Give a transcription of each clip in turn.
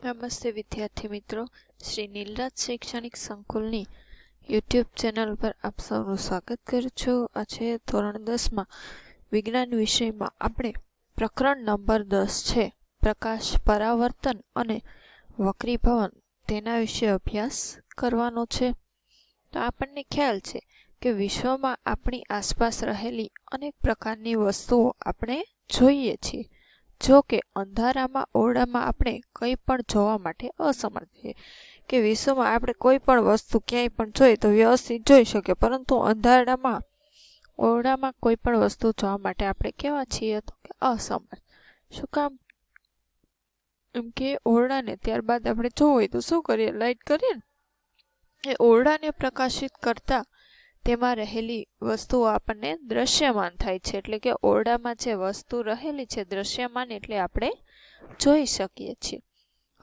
નમસ્તે વિદ્યાર્થી મિત્રો, શ્રી નીલરાજ શૈક્ષણિક સંકુલની યુટ્યુબ ચેનલ પર આપ સૌનું સ્વાગત કરું છું. આજે ધોરણ 10માં વિજ્ઞાન વિષયમાં આપણે પ્રકરણ નંબર 10 છે પ્રકાશ પરાવર્તન અને વક્રીભવન, તેના વિશે અભ્યાસ કરવાનો છે. તો આપણને ખ્યાલ છે કે વિશ્વમાં આપણી આસપાસ રહેલી અનેક પ્રકારની વસ્તુઓ આપણે જોઈએ છીએ. જો કે અંધારામાં ઓરડામાં આપણે કંઈ પણ જોવા માટે અસમર્થ છીએ. કે વિશ્વમાં આપણે કોઈ પણ વસ્તુ ક્યાંય પણ જોઈએ તો વ્યવસ્થિત જોઈ શકીએ, પરંતુ અંધારામાં ઓરડામાં કોઈ પણ વસ્તુ જોવા માટે આપણે કેવા છીએ તો કે અસમર્થ. શું કામ? એમ કે ઓરડાને ત્યારબાદ આપણે જોવું હોય તો શું કરીએ? લાઇટ કરીએ ને. એ ઓરડાને પ્રકાશિત કરતા તેમાં રહેલી વસ્તુઓ આપણને દ્રશ્યમાન થાય છે. એટલે કે ઓરડામાં જે વસ્તુ રહેલી છે દ્રશ્યમાન, એટલે આપણે જોઈ શકીએ છીએ.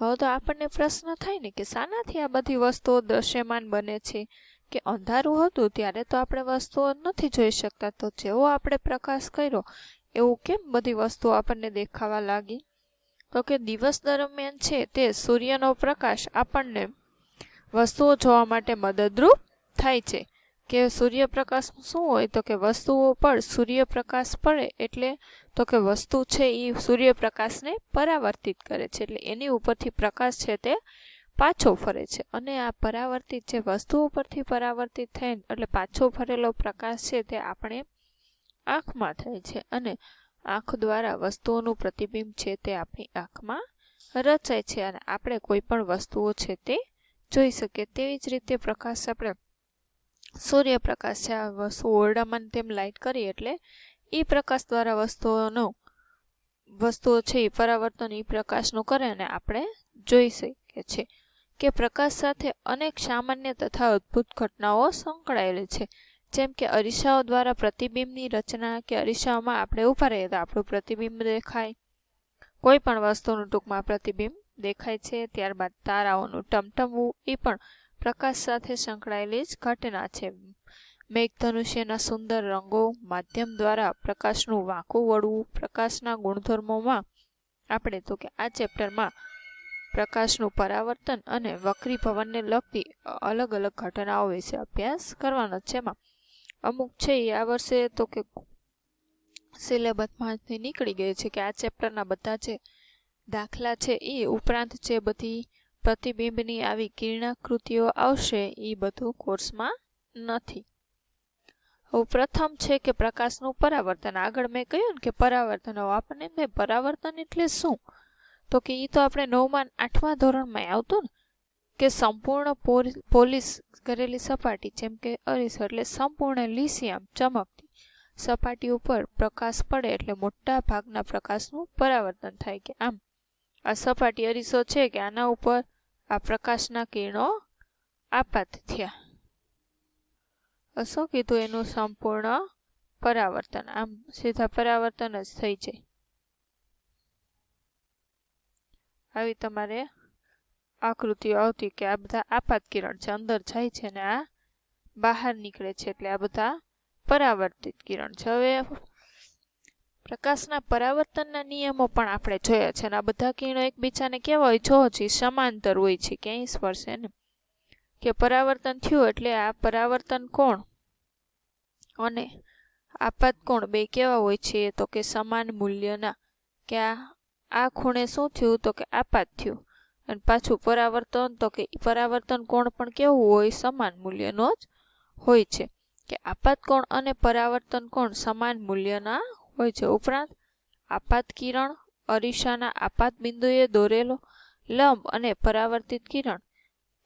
હવે તો આપણને પ્રશ્ન થાય ને કે શાનાથી આ બધી વસ્તુઓ દ્રશ્યમાન બને છે? કે અંધારું હતું ત્યારે તો આપણે વસ્તુઓ નથી જોઈ શકતા, તો જેવો આપણે પ્રકાશ કર્યો એવું કેમ બધી વસ્તુઓ આપણને દેખાવા લાગી? તો કે દિવસ દરમિયાન છે તે સૂર્યનો પ્રકાશ આપણને વસ્તુઓ જોવા માટે મદદરૂપ થાય છે. કે સૂર્યપ્રકાશ શું હોય તો કે વસ્તુઓ પર સૂર્યપ્રકાશ પડે એટલે તો કે વસ્તુ છે એ સૂર્યપ્રકાશને પરાવર્તિત કરે છે, એટલે એની ઉપરથી પ્રકાશ છે તે પાછો ફરે છે. અને આ પરાવર્તિત જે વસ્તુ ઉપરથી પરાવર્તિત થાય એટલે પાછો ફરેલો પ્રકાશ છે તે આપણે આંખમાં થાય છે, અને આંખ દ્વારા વસ્તુઓનું પ્રતિબિંબ છે તે આપણી આંખમાં રચાય છે, અને આપણે કોઈ પણ વસ્તુઓ છે તે જોઈ શકીએ. તેવી જ રીતે પ્રકાશ આપણે સૂર્યપ્રકાશ છે, આ વસ્તુ ઓરડામાં તેમ લાઇટ કરી એટલે એ પ્રકાશ દ્વારા વસ્તુઓ છે એ પરાવર્તન એ પ્રકાશનું કરે અને આપણે જોઈ શકીએ છીએ. કે પ્રકાશ સાથે અનેક સામાન્ય તથા અદ્ભુત ઘટનાઓ સંકળાયેલી છે. જેમ કે અરીસાઓ દ્વારા પ્રતિબિંબની રચના, કે અરીસાઓમાં આપણે ઊભા રહીએ તો આપણું પ્રતિબિંબ દેખાય, કોઈ પણ વસ્તુનું ટૂંકમાં પ્રતિબિંબ દેખાય છે. ત્યારબાદ તારાઓનું ટમટમવું એ પણ પ્રકાશ સાથે સંકળાયેલી જ ઘટના છે. મેઘધનુષ્યના સુંદર રંગો, માધ્યમ દ્વારા પ્રકાશનું વાંકું વળવું, પ્રકાશના ગુણધર્મોમાં આપણે તો કે આ ચેપ્ટરમાં પ્રકાશનું પરાવર્તન અને વક્રીભવનને લગતી અલગ અલગ ઘટનાઓ વિશે અભ્યાસ કરવાનો છે. એમાં અમુક છે એ આ વર્ષે તો કે સિલેબસમાંથી નીકળી ગઈ છે, કે આ ચેપ્ટરના બધા જે દાખલા છે એ ઉપરાંત જે બધી પ્રતિબિંબની આવી કિરણાકૃતિઓ આવશે એ બધું કોર્સમાં નથી. હવે પ્રથમ છે કે પ્રકાશનું પરાવર્તન. આગળ મેં કહ્યું ને કે પરાવર્તન. હવે આપણને એમ થાય પરાવર્તન એટલે શું? તો કે એ તો આપણે 9મા 8મા ધોરણમાં આવતું ને, કે સંપૂર્ણ પોલિશ કરેલી સપાટી, જેમ કે અરીસો એટલે સંપૂર્ણ લીસી આમ ચમકતી સપાટી ઉપર પ્રકાશ પડે એટલે મોટા ભાગના પ્રકાશનું પરાવર્તન થાય. કે આમ આ સપાટી અરીસો છે કે આના ઉપર આ પ્રકાશના કિરણો આપાત થયા, શું કીધું? એનું સંપૂર્ણ પરાવર્તન. આમ સીધા પરાવર્તન જ થઈ જાય. આવી તમારે આકૃતિઓ આવતી કે આ બધા આપાત કિરણ છે, અંદર જાય છે ને આ બહાર નીકળે છે, એટલે આ બધા પરાવર્તિત કિરણ છે. હવે પ્રકાશના પરાવર્તનના નિયમો પણ આપણે જોયા છે, અને આ બધા કિરણો એકબીજાને કેવા હોય? જો છે સમાંતર હોય છે, ક્યાંય સ્પર્શે ને. કે પરાવર્તન થયું એટલે આ પરાવર્તન કોણ અને આપાત કોણ બે કેવા હોય છે? તો કે સમાન મૂલ્યના. કે આ ખૂણે શું થયું? તો કે આપાત થયું. અને પાછું પરાવર્તન, તો કે પરાવર્તન કોણ પણ કેવું હોય? સમાન મૂલ્યનો જ હોય છે. કે આપાત કોણ અને પરાવર્તન કોણ સમાન મૂલ્યના હોય છે. ઉપરાંત આપાત કિરણ અરીસાના આપાત બિંદુએ દોરેલો લંબ અને પરાવર્તિત કિરણ,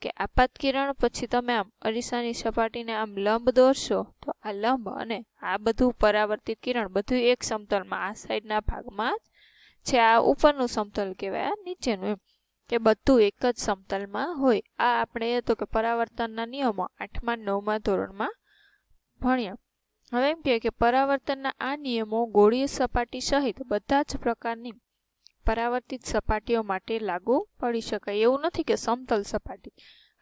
કે આપાત કિરણ પછી તમે આમ અરીસાની સપાટીને આમ લંબ દોરશો તો આ લંબ અને આ બધું પરાવર્તિત કિરણ બધું એક સમતલમાં આ સાઈડના ભાગમાં જ છે. આ ઉપરનું સમતલ કહેવાય, આ નીચેનું, એમ કે બધું એક જ સમતલમાં હોય. આ આપણે તો કે પરાવર્તનના નિયમો 8મા 9મા ધોરણમાં ભણ્યા. હવે એમ કે પરાવર્તનના આ નિયમો ગોળીય સપાટી સહિત બધા જ પ્રકારની પરાવર્તિત સપાટીઓ માટે લાગુ પડી શકાય. એવું નથી કે સમતલ સપાટી.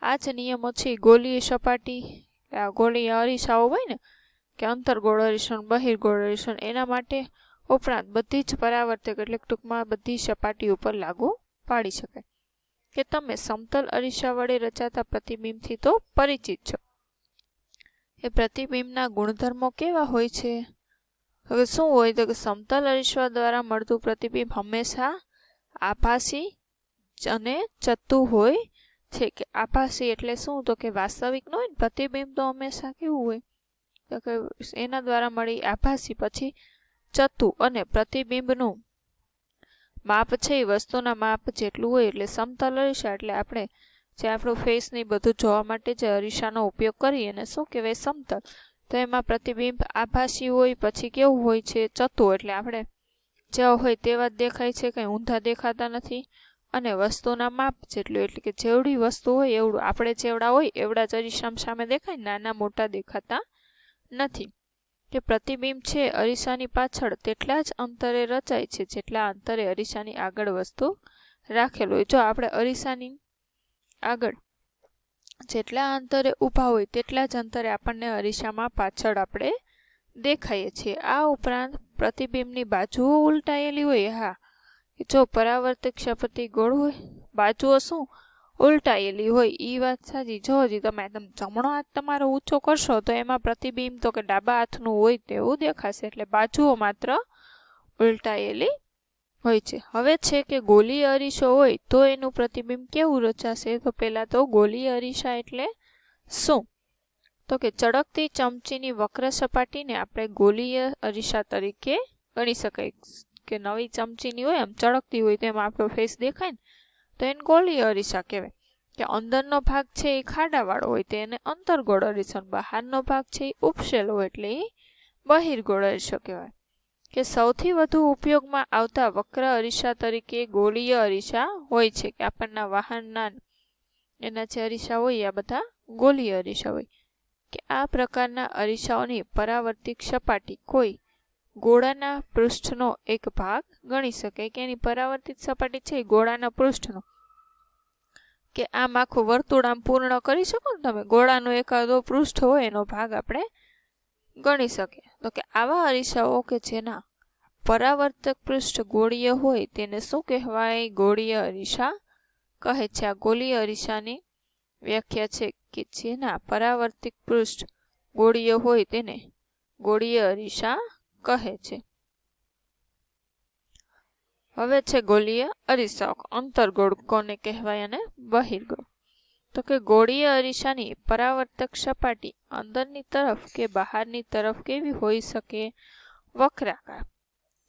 આ જ નિયમો છે ગોળીય સપાટી, ગોળીય અરીસાઓ હોય ને, કે અંતર્ગોળ અરીસણ, બહિર્ગોળ અરીસણ, એના માટે ઉપરાંત બધી જ પરાવર્તક એટલે ટૂંકમાં બધી સપાટી ઉપર લાગુ પાડી શકાય. કે તમે સમતલ અરીસા વડે રચાતા પ્રતિબિંબથી તો પરિચિત છો. એ પ્રતિબિંબના ગુણધર્મો કેવા હોય છે? હવે શું હોય તો કે સમતલ અરીસા દ્વારા મળતું પ્રતિબિંબ હંમેશા આભાસી અને ચત્તુ હોય છે. કે આભાસી એટલે શું તો કે વાસ્તવિક ન હોય ને, પ્રતિબિંબ તો હંમેશા કેવું હોય તો કે એના દ્વારા મળી આભાસી, પછી ચત્તુ, અને પ્રતિબિંબનું માપ છે એ વસ્તુના માપ જેટલું હોય. એટલે સમતલ અરીસા એટલે આપણે જે આપણું ફેસ ને બધું જોવા માટે જે અરીસાનો ઉપયોગ કરીએ એને શું કહેવાય? સમતલ. તો એમાં પ્રતિબિંબ આભાસી હોય, પછી કેવું હોય છે? ચત્તુ. એટલે આપણે જેવા હોય તેવા જ દેખાય છે, કંઈ ઊંધા દેખાતા નથી. અને વસ્તુના માપ જેટલું, એટલે કે જેવડી વસ્તુ હોય એવડું આપણે જેવડા હોય એવડા જ અરીસા સામે દેખાય, નાના મોટા દેખાતા નથી. કે પ્રતિબિંબ છે અરીસાની પાછળ તેટલા જ અંતરે રચાય છે જેટલા અંતરે અરીસાની આગળ વસ્તુ રાખેલું હોય. જો આપણે અરીસાની આગળ જેટલા અંતરે ઊભા હોય તેટલા જ અંતરે આપણને અરીસામાં પાછળ આપણે દેખાઈએ છીએ. આ ઉપરાંત પ્રતિબિંબની બાજુઓ ઉલટાયેલી હોય. હા, જો પરાવર્તક સપાટી ગોળ હોય, બાજુઓ શું ઉલટાયેલી હોય, એ વાત સાચી. જો હજી તમે જમણો હાથ તમારો ઊંચો કરશો તો એમાં પ્રતિબિંબ તો કે ડાબા હાથનું હોય તેવું દેખાશે. એટલે બાજુઓ માત્ર ઉલટાયેલી હોય છે. હવે છે કે ગોલીય અરીસો હોય તો એનું પ્રતિબિંબ કેવું રચાશે? તો પહેલા તો ગોલીય અરીસા એટલે શું તો કે ચળકતી ચમચીની વક્ર સપાટીને આપણે ગોલીય અરીસા તરીકે ગણી શકાય. કે નવી ચમચીની હોય, આમ ચળકતી હોય, તેમાં આપણો ફેસ દેખાય ને, તો એને ગોલીય અરીસા કહેવાય. કે અંદરનો ભાગ છે એ ખાડાવાળો હોય તો એને અંતર્ગોળ અરીસો, બહારનો ભાગ છે એ ઉપસેલો હોય એટલે એ બહિર્ગોળ અરીસો કહેવાય. કે સૌથી વધુ ઉપયોગમાં આવતા વક્ર અરીસા તરીકે ગોલીય અરીસા હોય છે. કે આપણના વાહનના એના જે અરીસા હોય આ બધા ગોલીય અરીસા હોય. કે આ પ્રકારના અરીસાઓની પરાવર્તિક સપાટી કોઈ ગોળાના પૃષ્ઠનો એક ભાગ ગણી શકાય. કે એની પરાવર્તિત સપાટી છે એ ગોળાના પૃષ્ઠનો, કે આમ આખું વર્તુળ આમ પૂર્ણ કરી શકો ને તમે, ગોળાનો એકાદો પૃષ્ઠ હોય એનો ભાગ આપણે ગણી શકીએ. તો કે આવા અરીસાઓ કે જેના પરાવર્તક પૃષ્ઠ ગોળીય હોય તેને શું કહેવાય? ગોળીય અરીસા કહે છે. આ ગોળીય અરીસાની વ્યાખ્યા છે કે જેના પરાવર્તિક પૃષ્ઠ ગોળીય હોય તેને ગોળીય અરીસા કહે છે. હવે છે ગોળીય અરીસાઓ. અંતર્ગોળ કોને કહેવાય અને બહિર્ગોળ? તો કે ગોળીય અરીસાની પરાવર્તક સપાટી અંદરની તરફ કે બહારની તરફ કેવી હોઈ શકે? વક્રાકાર.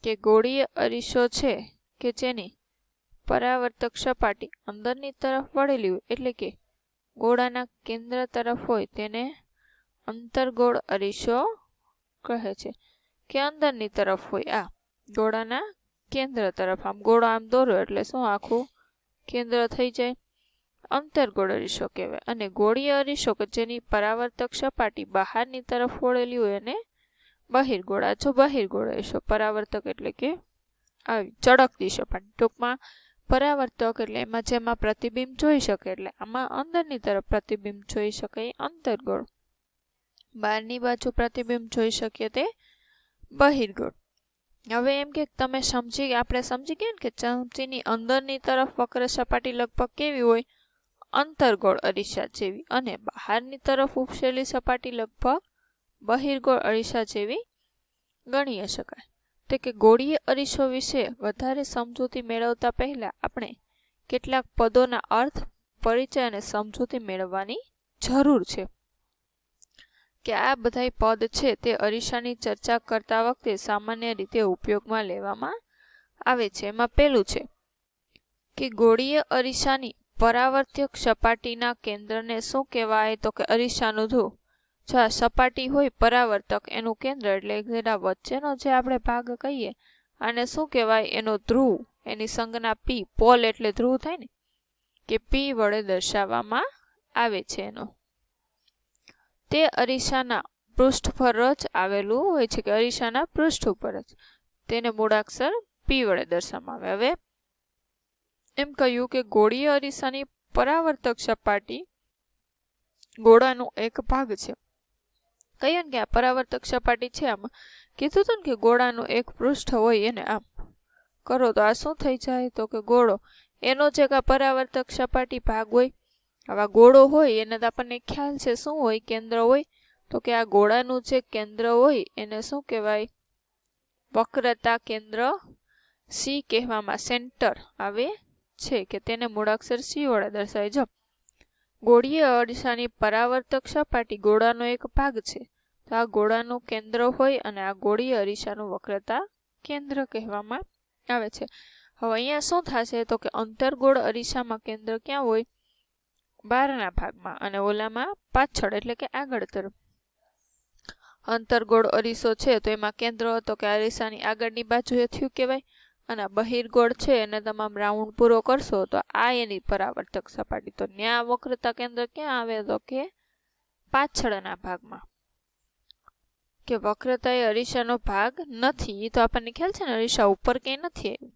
કે ગોળીય અરીસો છે કે જેની પરાવર્તક સપાટી અંદરની તરફ વળેલી હોય, એટલે કે ગોળાના કેન્દ્ર તરફ હોય તેને અંતર્ગોળ અરીસો કહે છે. કે અંદરની તરફ હોય, આ ગોળાના કેન્દ્ર તરફ, આમ ગોળો આમ દોરો એટલે શું આખું કેન્દ્ર થઈ જાય, અંતર્ગોળ અરીસો કહેવાય. અને ગોળીય અરીસો કે જેની પરાવર્તક સપાટી બહારની તરફ વળેલી હોય એને બહિર્ગોળ. આ જો બહિર્ગોળ અરીસો, પરાવર્તક એટલે કે આવી ચળકતી સપાટી, ટૂંકમાં પરાવર્તક એટલે એમાં જેમાં પ્રતિબિંબ જોઈ શકે, એટલે આમાં અંદરની તરફ પ્રતિબિંબ જોઈ શકે એ અંતર્ગોળ, બહારની બાજુ પ્રતિબિંબ જોઈ શકીએ તે બહિર્ગોળ. હવે એમ કે તમે આપણે સમજી ગયા ને કે ચમચીની અંદરની તરફ વક્ર સપાટી લગભગ કેવી હોય? અંતર્ગોળ અરીસા જેવી, અને બહારની તરફ ઉપસેલી સપાટી લગભગ બહિર્ગોળ અરીસા જેવી ગણી શકાય. તે કે ગોળીય અરીસો વિશે વધારે સમજૂતી મેળવતા પહેલા આપણે કેટલાક પદોના અર્થ, પરિચય અને સમજૂતી મેળવવાની જરૂર છે. કે આ બધા પદ છે તે અરીસાની ચર્ચા કરતા વખતે સામાન્ય રીતે ઉપયોગમાં લેવામાં આવે છે. એમાં પહેલું છે કે ગોળીય અરીસાની પરાવર્તક સપાટીના કેન્દ્રને શું કહેવાય? તો કે અરીસાનું ધ્રુવ. જો આ સપાટી હોય પરાવર્તક, એનું કેન્દ્ર એટલે એના વચ્ચેનો જે આપણે ભાગ કહીએ આને શું કહેવાય? એનો ધ્રુવ. એની સંજ્ઞા પી, પોલ એટલે ધ્રુવ થાય ને, કે પી વડે દર્શાવવામાં આવે છે. એનો તે અરીસાના પૃષ્ઠ પર જ આવેલું હોય છે. કે અરીસાના પૃષ્ઠ ઉપર જ તેને મૂળાક્ષર પી વડે દર્શાવવામાં આવે. હવે એમ કહ્યું કે ગોળીય અરીસાની પરાવર્તક સપાટી ગોળાનો એક ભાગ છે. કહ્યું ને કે આ પરાવર્તક સપાટી છે, આમાં કીધું હતું ને કે ગોળાનું એક પૃષ્ઠ હોય એને આમ કરો તો આ શું થઈ જાય? તો કે ગોળો એનો જે પરાવર્તક સપાટી ભાગ હોય, આવા ગોળો હોય એને તો આપણને ખ્યાલ છે શું હોય, કેન્દ્ર હોય. તો કે આ ગોળાનું જે કેન્દ્ર હોય એને શું કહેવાય? વક્રતા કેન્દ્ર સી કહેવામાં સેન્ટર આવે છે, કે તેને મૂળાક્ષર સી વડે દર્શાવાય. જો ગોળીય અરીસાની પરાવર્તક સપાટી ગોળાનો એક ભાગ છે. તો આ ગોળાનું કેન્દ્ર હોય અને આ ગોળીય અરીસાનું વક્રતા કેન્દ્ર કહેવામાં આવે છે. હવે અહીંયા શું થશે તો કે અંતર્ગોળ અરીસામાં કેન્દ્ર ક્યાં હોય? બહારના ભાગમાં, અને ઓલામાં પાછળ એટલે કે આગળ તરફ. અંતર્ગોળ અરીસો છે તો એમાં કેન્દ્ર તો કે અરીસાની આગળની બાજુએ થયું કહેવાય, અને બહિર્ગોળ છે એને તમામ રાઉન્ડ પૂરો કરશો તો આ એની પરાવર્તક સપાટી. તો ન્યા વક્રતા કેન્દ્ર ક્યાં આવે તો કે પાછળના ભાગમાં. કે વક્રતા એ અરીસાનો ભાગ નથી, તો આપણને ખ્યાલ છે ને અરીસા ઉપર ક્યાંય નથી આવ્યું,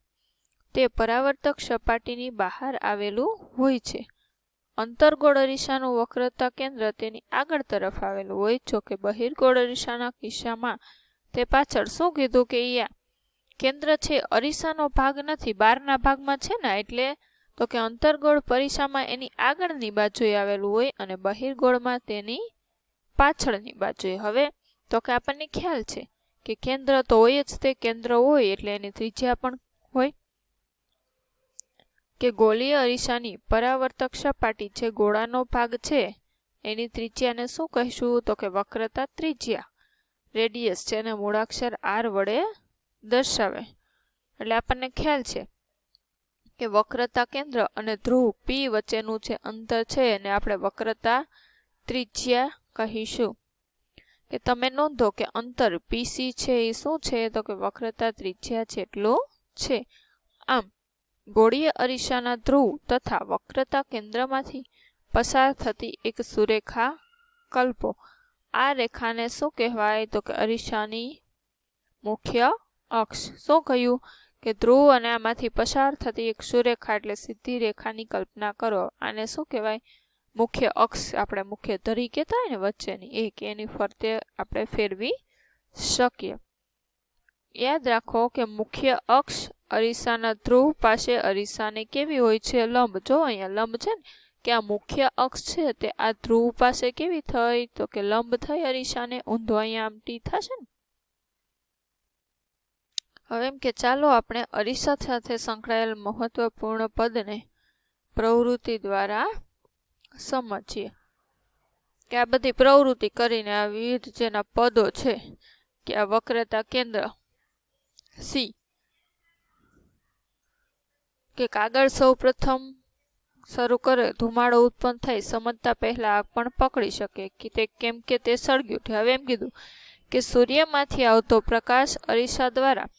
તે પરાવર્તક સપાટીની બહાર આવેલું હોય છે. અંતર્ગોળ અરીસાનું વક્રતા કેન્દ્ર તેની આગળ તરફ આવેલું હોય, જો કે બહિર્ગોળ અરીસાના કિસ્સામાં તે પાછળ. શું કીધું કે અહીંયા કેન્દ્ર છે અરીસાનો ભાગ નથી, બહારના ભાગમાં છે ને, એટલે તો કે અંતર્ગોળ અરીસામાં એની આગળની બાજુએ આવેલું હોય અને બહિર્ગોળમાં તેની પાછળની બાજુએ. હવે તો કે આપણને ખ્યાલ છે કે કેન્દ્ર તો હોય જ, તે કેન્દ્ર હોય એટલે એની ત્રિજ્યા પણ હોય. કે ગોળીય અરીસાની પરાવર્તક સપાટી જે ગોળાનો ભાગ છે એની ત્રિજ્યાને શું કહીશું તો કે વક્રતા ત્રિજ્યા, રેડિયસ છે, એને મૂળાક્ષર આર વડે દર્શાવે. એટલે આપણને ખ્યાલ છે કે વક્રતા કેન્દ્ર અને ધ્રુવ પી વચ્ચેનું જે અંતર છે એને આપણે વક્રતા ત્રિજ્યા કહીશું. કે તમે નોંધો કે અંતર પીસી છે એ શું છે તો કે વક્રતા ત્રિજ્યા જેટલું છે. આમ ગોળીય અરીસાના ધ્રુવ તથા વક્રતા કેન્દ્રમાંથી પસાર થતી એક સુરેખા કલ્પો. આ રેખાને શું કહેવાય તો કે અરીસાની મુખ્ય અક્ષ. શું કહ્યું કે ધ્રુવ અને આમાંથી પસાર થતી એક સુરેખા એટલે સીધી રેખાની કલ્પના કરો. આને શું કહેવાય? મુખ્ય અક્ષ. આપણે મુખ્ય ધરી કહેતા હોય ને વચ્ચેની, એક એની ફરતે આપણે ફેરવી શકીએ. યાદ રાખો કે મુખ્ય અક્ષ અરીસાના ધ્રુવ પાસે અરીસાને કેવી હોય છે? લંબ. જો અહીંયા લંબ છે ને, કે આ મુખ્ય અક્ષ છે તે આ ધ્રુવ પાસે કેવી થઈ તો કે લંબ થઈ અરીસાને. ઊંધો અહીંયા આમ ટી થશે ને. હવે એમ કે ચાલો આપણે અરીસા સાથે સંકળાયેલ મહત્વપૂર્ણ પદને પ્રવૃત્તિ દ્વારા સમજીએ. કે આ બધી પ્રવૃત્તિ કરીને આ વિવિધ જેના પદો છે કે આ વક્રતા કેન્દ્ર સી, કે કાગળ સૌ પ્રથમ શરૂ કરે ધુમાડો ઉત્પન્ન થાય સમજતા પહેલા આગ પણ પકડી શકે કે તે કેમ કે તે સળગી ઉઠે. હવે એમ કીધું કે સૂર્યમાંથી આવતો પ્રકાશ અરીસા દ્વારા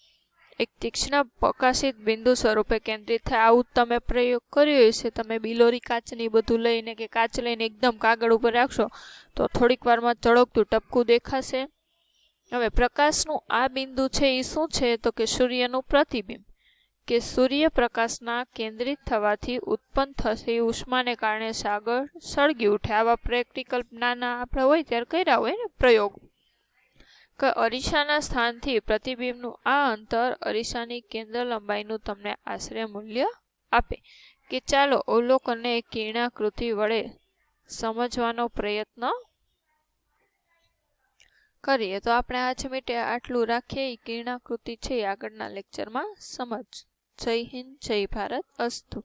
એક તીક્ષ્ણ પ્રકાશિત બિંદુ સ્વરૂપે કેન્દ્રિત થાય. આવું તમે પ્રયોગ કર્યો હશે. તમે બિલોરી કાચની બધું લઈને કે કાચ લઈને એકદમ કાગળ ઉપર રાખશો તો થોડીક વારમાં ચળકતું ટપકું દેખાશે. હવે પ્રકાશનું આ બિંદુ છે એ શું છે તો કે સૂર્યનું પ્રતિબિંબ. કે સૂર્યપ્રકાશના કેન્દ્રિત થવાથી ઉત્પન્ન થતી ઉષ્માને કારણે સાગર સળગી ઉઠે. આવા પ્રેક્ટિકલ નાના આપણે હોય ત્યારે કર્યા હોય ને પ્રયોગ. કે અરીસાના સ્થાનથી પ્રતિબિંબનું આ અંતર અરીસાની કેન્દ્ર લંબાઈનું તમને આશરે મૂલ્ય આપે. કે ચાલો અવલોકનને કિરણાકૃતિ વડે સમજવાનો પ્રયત્ન કરીએ. તો આપણે આજ માટે આટલું રાખીએ. કિરણાકૃતિ છે આગળના લેક્ચરમાં સમજ. જય હિન્દ, જય ભારત, અસ્તુ.